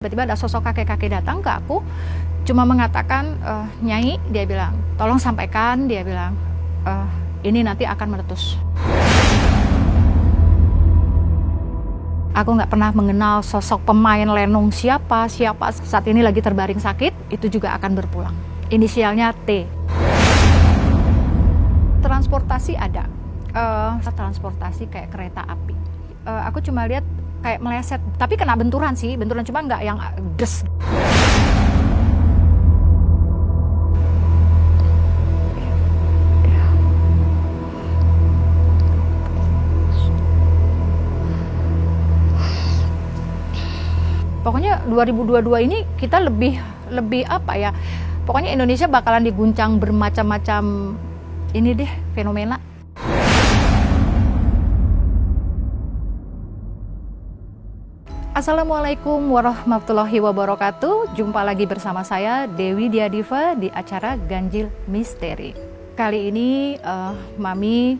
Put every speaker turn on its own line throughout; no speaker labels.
Tiba-tiba ada sosok kakek-kakek datang ke aku, cuma mengatakan, Nyai, dia bilang, tolong sampaikan, dia bilang, ini nanti akan meletus. Aku nggak pernah mengenal sosok pemain lenong siapa saat ini lagi terbaring sakit, itu juga akan berpulang. Inisialnya T. Transportasi ada, transportasi kayak kereta api. Aku cuma lihat kayak meleset, tapi kena benturan sih, benturan cuma nggak yang des. Pokoknya 2022 ini kita lebih apa ya? Pokoknya Indonesia bakalan diguncang bermacam-macam ini deh fenomena. Assalamualaikum warahmatullahi wabarakatuh. Jumpa lagi bersama saya Dewi Diadiva di acara Ganjil Misteri. Kali ini Mami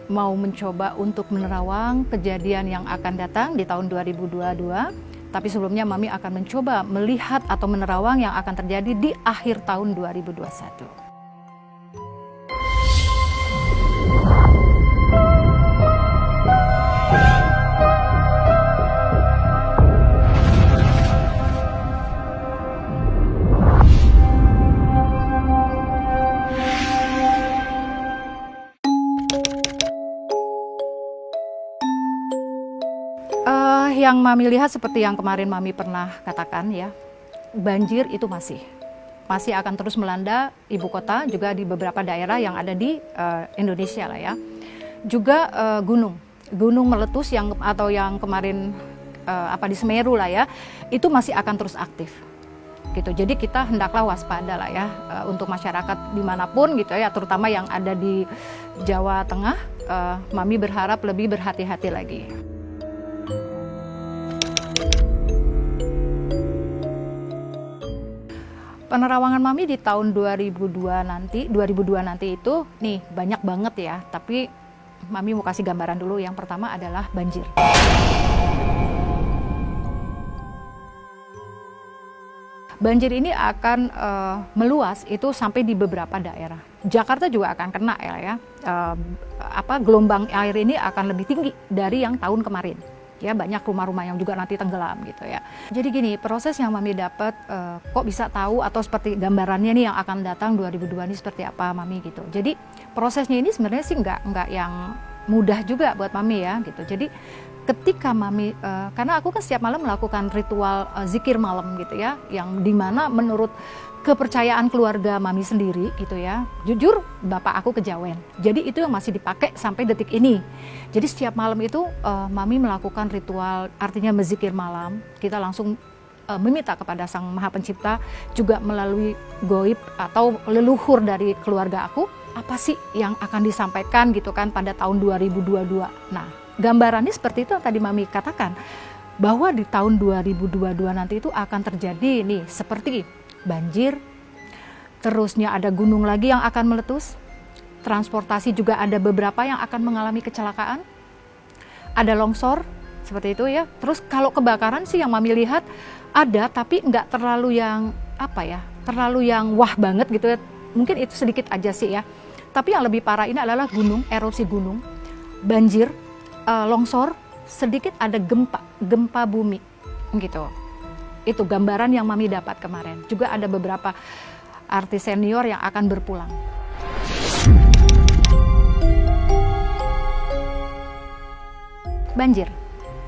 mau mencoba untuk menerawang kejadian yang akan datang di tahun 2022. Tapi sebelumnya Mami akan mencoba melihat atau menerawang yang akan terjadi di akhir tahun 2021. Yang Mami lihat seperti yang kemarin Mami pernah katakan ya, banjir itu masih akan terus melanda ibu kota, juga di beberapa daerah yang ada di Indonesia lah ya. Juga gunung meletus yang kemarin di Semeru lah ya, itu masih akan terus aktif gitu. Jadi kita hendaklah waspada lah ya untuk masyarakat dimanapun gitu ya, terutama yang ada di Jawa Tengah. Mami berharap lebih berhati-hati lagi. Penerawangan Mami di tahun 2002 nanti itu nih banyak banget ya, tapi Mami mau kasih gambaran dulu. Yang pertama adalah banjir. Banjir ini akan meluas itu sampai di beberapa daerah. Jakarta juga akan kena ya. Gelombang air ini akan lebih tinggi dari yang tahun kemarin. Ya, banyak rumah-rumah yang juga nanti tenggelam gitu ya. Jadi gini, proses yang Mami dapat, kok bisa tahu atau seperti gambarannya nih yang akan datang 2002 ini seperti apa Mami gitu. Jadi prosesnya ini sebenarnya sih nggak yang mudah juga buat Mami ya gitu. Jadi ketika Mami, karena aku kan setiap malam melakukan ritual zikir malam gitu ya, yang dimana menurut kepercayaan keluarga Mami sendiri gitu ya, jujur bapak aku kejawen, jadi itu yang masih dipakai sampai detik ini. Jadi setiap malam itu Mami melakukan ritual, artinya menzikir malam, kita langsung meminta kepada Sang Maha Pencipta, juga melalui goib atau leluhur dari keluarga aku, apa sih yang akan disampaikan gitu kan pada tahun 2022. Nah, gambarannya seperti itu yang tadi Mami katakan, bahwa di tahun 2022 nanti itu akan terjadi nih seperti banjir, terusnya ada gunung lagi yang akan meletus, transportasi juga ada beberapa yang akan mengalami kecelakaan, ada longsor seperti itu ya. Terus kalau kebakaran sih yang Mami lihat ada, tapi nggak terlalu yang terlalu yang wah banget gitu ya, mungkin itu sedikit aja sih ya. Tapi yang lebih parah ini adalah gunung, erupsi gunung, banjir, longsor, sedikit ada gempa bumi gitu. Itu gambaran yang Mami dapat kemarin. Juga ada beberapa artis senior yang akan berpulang. Banjir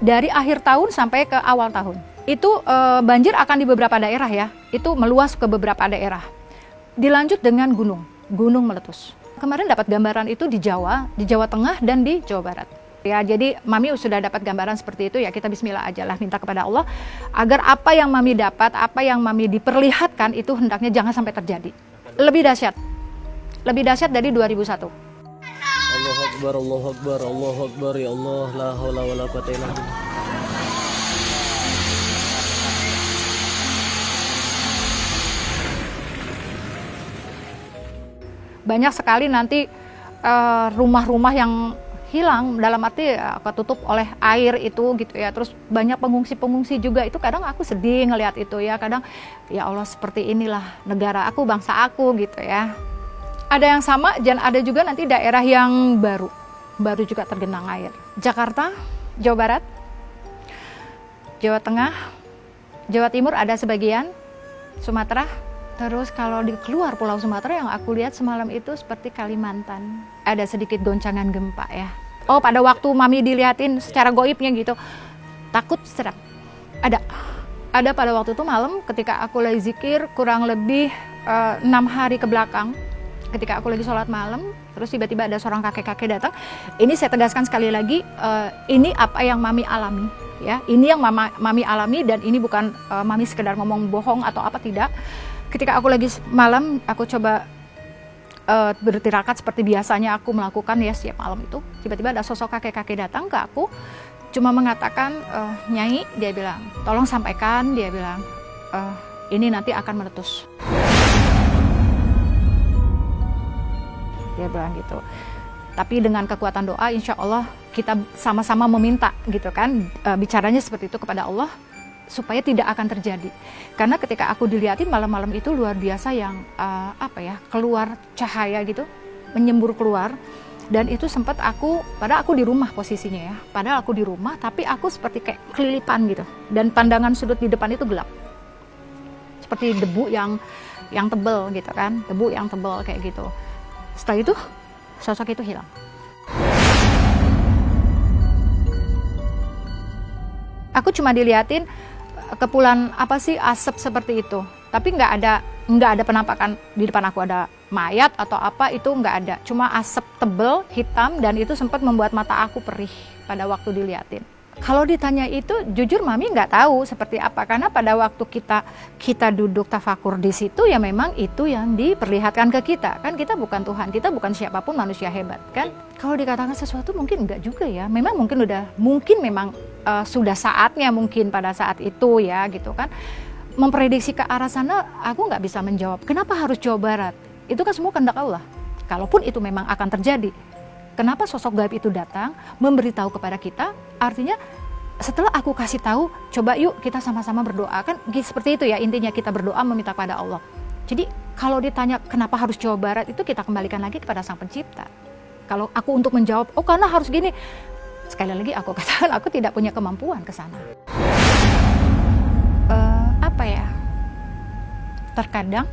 dari akhir tahun sampai ke awal tahun. Itu banjir akan di beberapa daerah ya. Itu meluas ke beberapa daerah. Dilanjut dengan gunung meletus. Kemarin dapat gambaran itu di Jawa Tengah dan di Jawa Barat. Ya, jadi Mami sudah dapat gambaran seperti itu ya, kita bismillah aja lah, minta kepada Allah agar apa yang Mami dapat, apa yang Mami diperlihatkan itu hendaknya jangan sampai terjadi. Lebih dahsyat dari 2001.
Allahu Akbar, Allahu Akbar, Allahu Akbar, ya Allah, la haula wala quwwata illa billah.
Banyak sekali nanti rumah-rumah yang hilang, dalam arti ketutup oleh air itu gitu ya. Terus banyak pengungsi-pengungsi juga, itu kadang aku sedih ngelihat itu ya. Kadang ya Allah, seperti inilah negara aku, bangsa aku gitu ya. Ada yang sama dan ada juga nanti daerah yang baru juga tergenang air. Jakarta, Jawa Barat, Jawa Tengah, Jawa Timur ada sebagian, Sumatera. Terus kalau di keluar Pulau Sumatera yang aku lihat semalam itu seperti Kalimantan. Ada sedikit goncangan gempa ya. Oh, pada waktu Mami dilihatin secara goibnya gitu, takut serap. Ada pada waktu itu malam ketika aku lagi zikir kurang lebih 6 hari ke belakang. Ketika aku lagi sholat malam, terus tiba-tiba ada seorang kakek-kakek datang. Ini saya tegaskan sekali lagi, ini apa yang Mami alami. Ya, ini yang Mami alami dan ini bukan Mami sekedar ngomong bohong atau apa, tidak. Ketika aku lagi malam, aku coba bertirakat seperti biasanya aku melakukan ya setiap malam itu. Tiba-tiba ada sosok kakek-kakek datang ke aku, cuma mengatakan, Nyai, dia bilang, tolong sampaikan, dia bilang, ini nanti akan meletus. Dia bilang gitu. Tapi dengan kekuatan doa, insya Allah kita sama-sama meminta gitu kan, bicaranya seperti itu kepada Allah, supaya tidak akan terjadi. Karena ketika aku dilihatin malam-malam itu luar biasa yang keluar cahaya gitu, menyembur keluar. Dan itu sempat padahal aku di rumah posisinya ya, padahal aku di rumah, tapi aku seperti kayak kelilipan gitu. Dan pandangan sudut di depan itu gelap, seperti debu yang tebel gitu kan, debu yang tebel kayak gitu. Setelah itu sosok itu hilang. Aku cuma dilihatin kepulan asap seperti itu, tapi nggak ada penampakan di depan aku ada mayat atau apa, itu nggak ada, cuma asap tebel hitam dan itu sempat membuat mata aku perih pada waktu dilihatin. Kalau ditanya itu, jujur Mami nggak tahu seperti apa, karena pada waktu kita duduk tafakur di situ ya memang itu yang diperlihatkan ke kita, kan kita bukan Tuhan, kita bukan siapapun, manusia hebat kan. Kalau dikatakan sesuatu mungkin enggak juga ya, memang memang sudah saatnya mungkin pada saat itu ya gitu kan. Memprediksi ke arah sana aku nggak bisa menjawab. Kenapa harus Jawa Barat? Itu kan semua kehendak Allah. Kalaupun itu memang akan terjadi, kenapa sosok gaib itu datang memberitahu kepada kita? Artinya setelah aku kasih tahu, coba yuk kita sama-sama berdoa, kan seperti itu ya intinya, kita berdoa meminta kepada Allah. Jadi kalau ditanya kenapa harus Jawa Barat, itu kita kembalikan lagi kepada Sang Pencipta. Kalau aku untuk menjawab, oh karena harus gini, sekali lagi aku katakan aku tidak punya kemampuan ke sana. Terkadang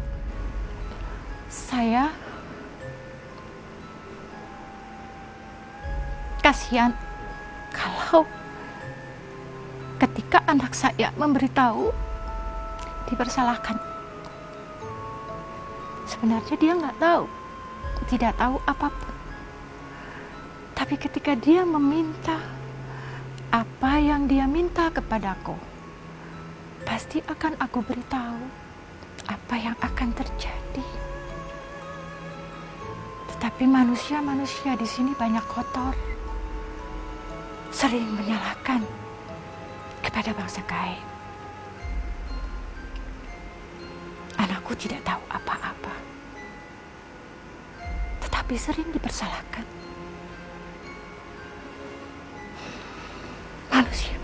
saya kasihan kalau ketika anak saya memberitahu dipersalahkan. Sebenarnya dia tidak tahu apapun. Tapi ketika dia meminta apa yang dia minta kepadaku, pasti akan aku beritahu apa yang akan terjadi. Tetapi manusia di sini banyak kotor, sering menyalahkan kepada bangsa gaib. Anakku tidak tahu apa-apa, tetapi sering dipersalahkan.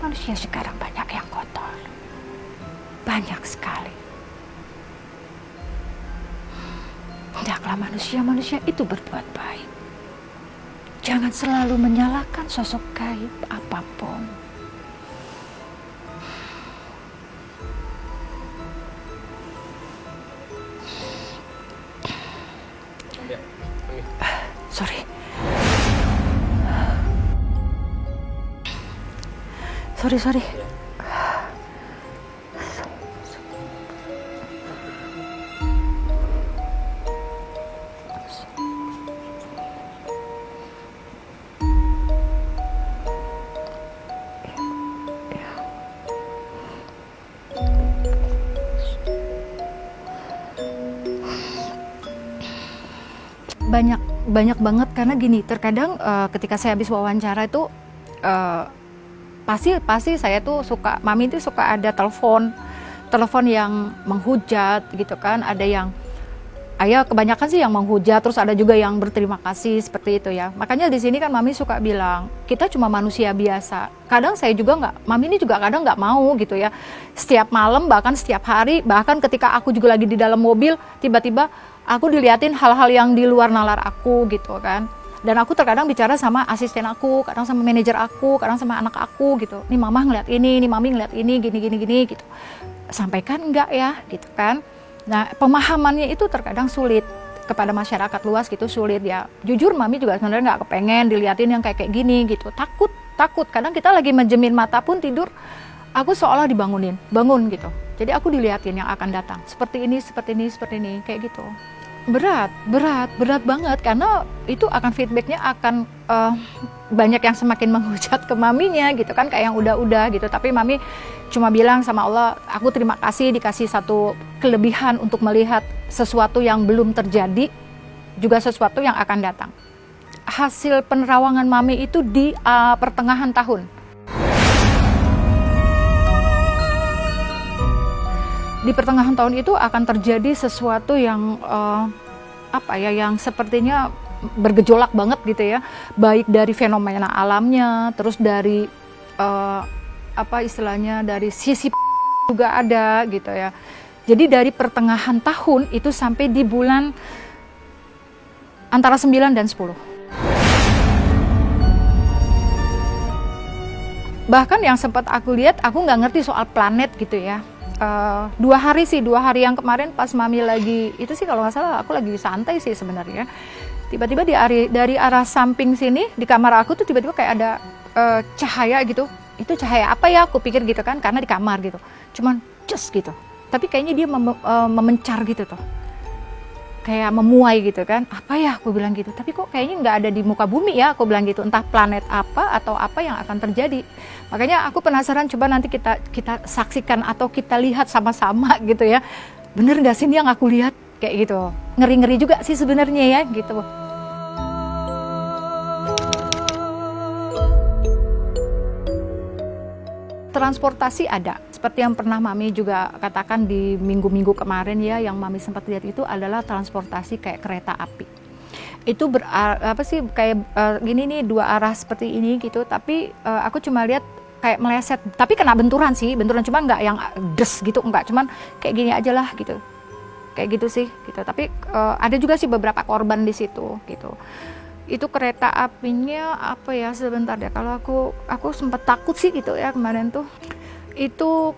Manusia sekarang banyak yang kotor, banyak sekali. Hendaklah manusia itu berbuat baik. Jangan selalu menyalahkan sosok gaib apapun. Sorry. Banyak banget, karena gini, terkadang ketika saya habis wawancara itu pasti saya tuh Mami tuh suka ada telepon yang menghujat gitu kan, ada yang Ayah kebanyakan sih yang menghujat, terus ada juga yang berterima kasih seperti itu ya. Makanya di sini kan Mami suka bilang, kita cuma manusia biasa. Kadang saya juga Mami ini juga kadang nggak mau gitu ya. Setiap malam, bahkan setiap hari, bahkan ketika aku juga lagi di dalam mobil, tiba-tiba aku diliatin hal-hal yang di luar nalar aku gitu kan. Dan aku terkadang bicara sama asisten aku, kadang sama manajer aku, kadang sama anak aku gitu. Nih mama ngeliat ini, nih mami ngeliat ini, gini gitu. Sampaikan enggak ya gitu kan. Nah pemahamannya itu terkadang sulit kepada masyarakat luas gitu, sulit ya. Jujur mami juga sebenarnya nggak kepengen diliatin yang kayak gini gitu. Takut. Kadang kita lagi menjemin mata pun tidur, aku seolah bangun gitu. Jadi aku diliatin yang akan datang. Seperti ini, kayak gitu. Berat banget karena itu akan feedbacknya akan banyak yang semakin menghujat ke maminya gitu kan, kayak yang udah gitu. Tapi mami cuma bilang sama Allah, aku terima kasih dikasih satu kelebihan untuk melihat sesuatu yang belum terjadi, juga sesuatu yang akan datang. Hasil penerawangan mami itu di pertengahan tahun. Di pertengahan tahun itu akan terjadi sesuatu yang yang sepertinya bergejolak banget gitu ya, baik dari fenomena alamnya, terus dari dari sisi juga ada gitu ya. Jadi dari pertengahan tahun itu sampai di bulan antara 9 dan 10. Bahkan yang sempat aku lihat, aku nggak ngerti soal planet gitu ya. 2 hari yang kemarin pas mami lagi, itu sih kalau nggak salah aku lagi santai sih sebenarnya. Tiba-tiba dari arah samping sini di kamar aku tuh tiba-tiba kayak ada cahaya gitu. Itu cahaya apa ya? Aku pikir gitu kan, karena di kamar gitu. Cuman just gitu. Tapi kayaknya dia memencar gitu tuh. Kayak memuai gitu kan. Apa ya? Aku bilang gitu. Tapi kok kayaknya nggak ada di muka bumi ya? Aku bilang gitu. Entah planet apa atau apa yang akan terjadi. Makanya aku penasaran, coba nanti kita saksikan atau kita lihat sama-sama gitu ya. Bener nggak sih ini yang aku lihat? Kayak gitu. Ngeri-ngeri juga sih sebenarnya ya gitu. Transportasi ada. Seperti yang pernah Mami juga katakan di minggu-minggu kemarin ya, yang Mami sempat lihat itu adalah transportasi kayak kereta api. Itu kayak gini nih, 2 arah seperti ini gitu, tapi aku cuma lihat kayak meleset, tapi kena benturan cuma nggak yang des gitu, enggak, cuman kayak gini aja lah gitu, kayak gitu sih gitu. Tapi ada juga sih beberapa korban di situ gitu. Itu kereta apinya apa ya, sebentar deh, kalau aku sempat takut sih gitu ya kemarin tuh. Itu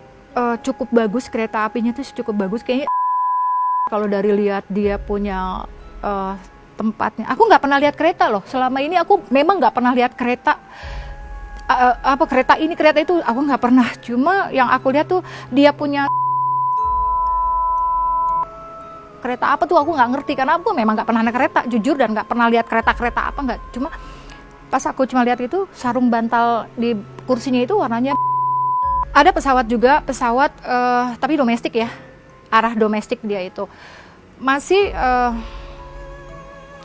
cukup bagus, kereta apinya tuh cukup bagus kayaknya. Kalau dari lihat dia punya tempatnya, aku nggak pernah lihat kereta loh selama ini. Aku memang nggak pernah lihat kereta kereta itu aku nggak pernah. Cuma yang aku lihat tuh dia punya kereta apa tuh aku nggak ngerti, karena aku memang nggak pernah naik kereta jujur, dan nggak pernah lihat kereta apa, nggak. Cuma pas aku cuma lihat itu sarung bantal di kursinya itu warnanya. Ada pesawat juga, tapi domestik ya, arah domestik dia itu masih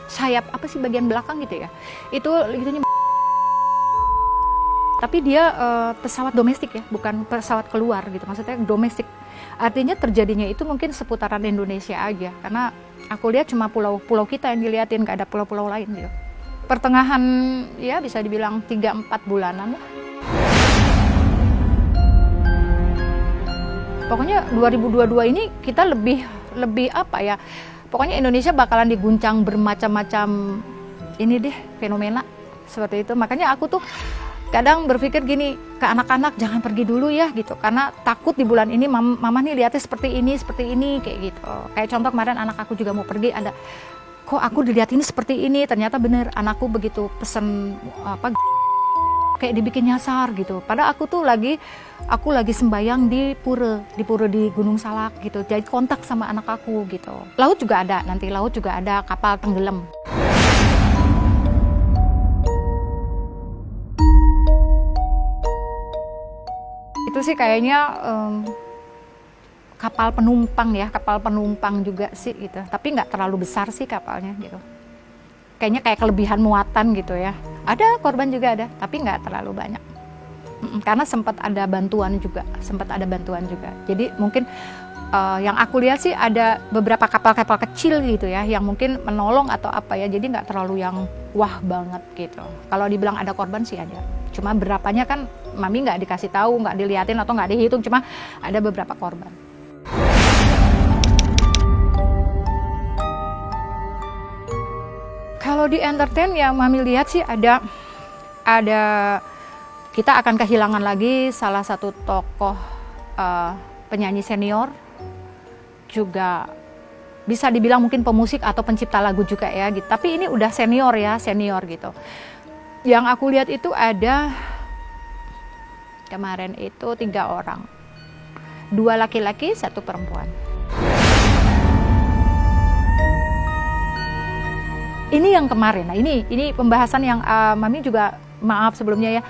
sayap apa sih bagian belakang gitu ya, itu gitunya. Tapi dia pesawat domestik ya, bukan pesawat keluar gitu, maksudnya domestik. Artinya terjadinya itu mungkin seputaran Indonesia aja, karena aku lihat cuma pulau-pulau kita yang diliatin, gak ada pulau-pulau lain gitu. Pertengahan ya bisa dibilang 3-4 bulanan lah. Pokoknya 2022 ini kita lebih apa ya, pokoknya Indonesia bakalan diguncang bermacam-macam ini deh, fenomena seperti itu. Makanya aku tuh kadang berpikir gini, ke anak-anak jangan pergi dulu ya gitu, karena takut di bulan ini mama nih lihatnya seperti ini kayak gitu. Kayak contoh kemarin anak aku juga mau pergi, ada kok aku dilihat ini seperti ini, ternyata bener anakku begitu pesen kayak dibikin nyasar gitu. Padahal aku lagi sembayang di pura di Gunung Salak gitu, jadi kontak sama anak aku gitu. Laut juga ada kapal tenggelam. Itu sih kayaknya kapal penumpang juga sih gitu, tapi nggak terlalu besar sih kapalnya gitu, kayaknya kayak kelebihan muatan gitu ya. Ada korban juga ada, tapi nggak terlalu banyak karena sempat ada bantuan juga. Jadi mungkin Yang aku lihat sih ada beberapa kapal-kapal kecil gitu ya, yang mungkin menolong atau apa ya, jadi nggak terlalu yang wah banget gitu. Kalau dibilang ada korban sih ada, cuma berapanya kan Mami nggak dikasih tahu, nggak diliatin atau nggak dihitung, cuma ada beberapa korban. Kalau di entertain yang Mami lihat sih ada kita akan kehilangan lagi salah satu tokoh penyanyi senior, juga bisa dibilang mungkin pemusik atau pencipta lagu juga ya gitu. Tapi ini udah senior gitu. Yang aku lihat itu ada kemarin itu 3 orang. 2 laki-laki, 1 perempuan. Ini yang kemarin. Nah, ini pembahasan yang Mami juga maaf sebelumnya ya.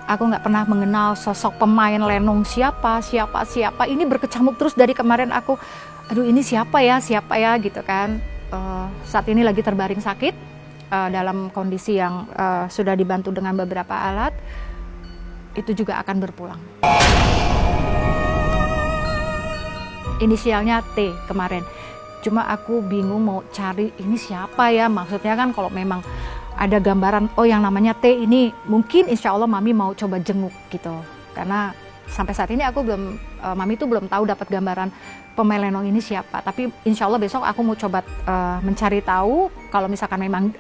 Aku nggak pernah mengenal sosok pemain lenong siapa. Ini berkecamuk terus dari kemarin aku. Aduh, ini siapa ya gitu kan. Saat ini lagi terbaring sakit dalam kondisi yang sudah dibantu dengan beberapa alat. Itu juga akan berpulang. Inisialnya T kemarin. Cuma aku bingung mau cari ini siapa ya. Maksudnya kan kalau memang ada gambaran, oh yang namanya T ini mungkin insya Allah Mami mau coba jenguk gitu. Karena sampai saat ini aku Mami tuh belum tahu dapat gambaran pemain lenong ini siapa. Tapi insya Allah besok aku mau coba mencari tahu. Kalau misalkan memang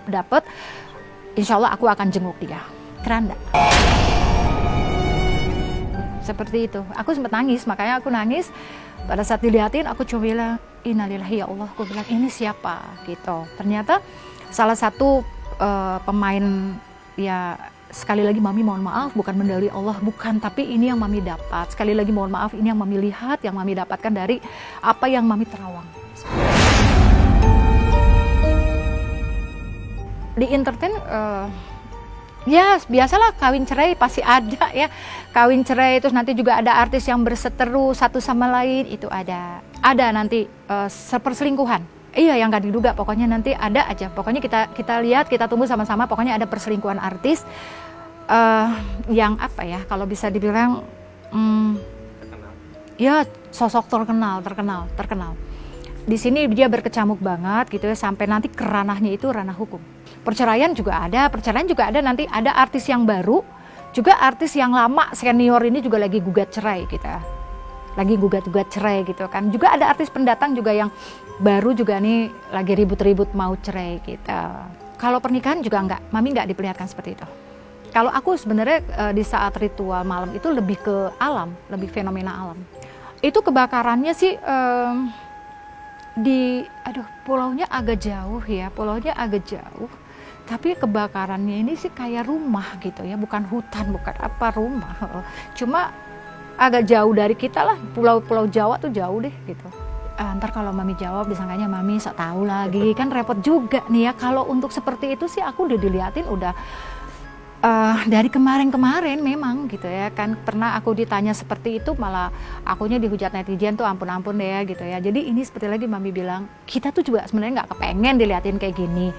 dapat, insya Allah aku akan jenguk dia. Keren gak? Seperti itu. Aku sempat nangis, makanya aku nangis. Pada saat dilihatin aku coba bilang, innalillahi ya Allah. Aku bilang ini siapa gitu. Ternyata salah satu pemain, ya sekali lagi Mami mohon maaf, bukan medali Allah, bukan, tapi ini yang Mami dapat. Sekali lagi mohon maaf, ini yang Mami lihat, yang Mami dapatkan dari apa yang Mami terawang. Di entertain, ya biasalah kawin cerai pasti ada ya. Kawin cerai, terus nanti juga ada artis yang berseteru satu sama lain, itu ada. Ada nanti perselingkuhan. Iya, yang gak diduga, pokoknya nanti ada aja. Pokoknya kita lihat, kita tunggu sama-sama. Pokoknya ada perselingkuhan artis yang apa ya? Kalau bisa dibilang, ya sosok terkenal. Di sini dia berkecamuk banget gitu ya, sampai nanti ke ranahnya itu ranah hukum. Perceraian juga ada nanti ada artis yang baru, juga artis yang lama senior ini juga lagi gugat cerai kita. Lagi gugat cerai gitu kan. Juga ada artis pendatang juga yang baru juga nih lagi ribut-ribut mau cerai gitu. Kalau pernikahan juga Mami nggak diperlihatkan seperti itu. Kalau aku sebenarnya di saat ritual malam itu lebih ke alam, lebih fenomena alam. Itu kebakarannya sih pulaunya agak jauh. Tapi kebakarannya ini sih kayak rumah gitu ya, bukan hutan, bukan apa, rumah. Cuma agak jauh dari kita lah, pulau Jawa tuh jauh deh gitu. Ntar kalau Mami jawab disangkanya Mami sok tahu lagi, kan repot juga nih ya. Kalau untuk seperti itu sih aku udah diliatin udah dari kemarin memang gitu ya kan. Pernah aku ditanya seperti itu, malah akunya dihujat netizen tuh ampun deh ya gitu ya. Jadi ini seperti lagi Mami bilang, kita tuh juga sebenarnya nggak kepengen diliatin kayak gini.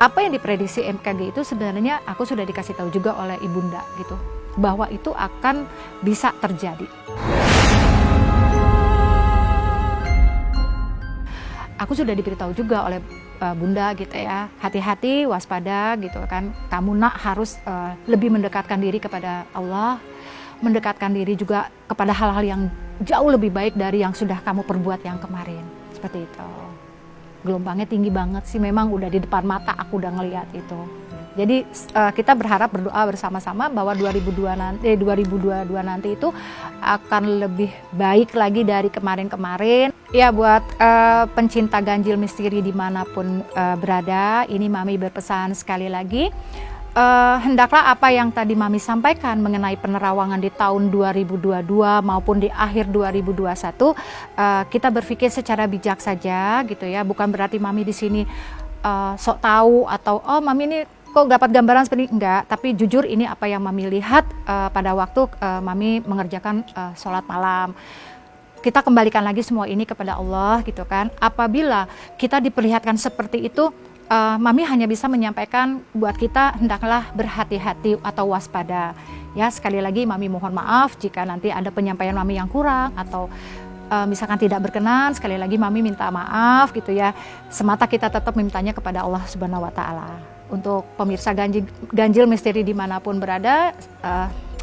Apa yang diprediksi MKG itu sebenarnya aku sudah dikasih tahu juga oleh Ibunda gitu, bahwa itu akan bisa terjadi. Aku sudah diberitahu juga oleh Bunda gitu ya, hati-hati, waspada gitu kan. Kamu harus lebih mendekatkan diri kepada Allah, mendekatkan diri juga kepada hal-hal yang jauh lebih baik dari yang sudah kamu perbuat yang kemarin. Seperti itu. Gelombangnya tinggi banget sih, memang udah di depan mata aku udah ngelihat itu. Jadi kita berharap, berdoa bersama-sama bahwa 2022 nanti itu akan lebih baik lagi dari kemarin-kemarin. Ya buat pencinta ganjil misteri dimanapun berada, ini Mami berpesan sekali lagi. Hendaklah apa yang tadi Mami sampaikan mengenai penerawangan di tahun 2022 maupun di akhir 2021, kita berpikir secara bijak saja gitu ya. Bukan berarti Mami di sini sok tahu atau Mami ini kok dapat gambaran seperti ini, enggak, tapi jujur ini apa yang Mami lihat pada waktu Mami mengerjakan sholat malam. Kita kembalikan lagi semua ini kepada Allah gitu kan. Apabila kita diperlihatkan seperti itu, Mami hanya bisa menyampaikan buat kita hendaklah berhati-hati atau waspada. Ya sekali lagi Mami mohon maaf jika nanti ada penyampaian Mami yang kurang atau misalkan tidak berkenan, sekali lagi Mami minta maaf gitu ya. Semata kita tetap mintanya kepada Allah Subhanahu wa Ta'ala. Untuk pemirsa ganjil misteri dimanapun berada,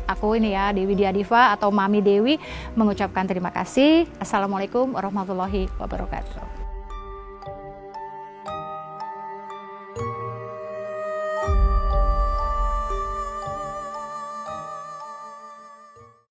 aku ini ya, Dewi Diadiva atau Mami Dewi mengucapkan terima kasih. Assalamualaikum warahmatullahi wabarakatuh.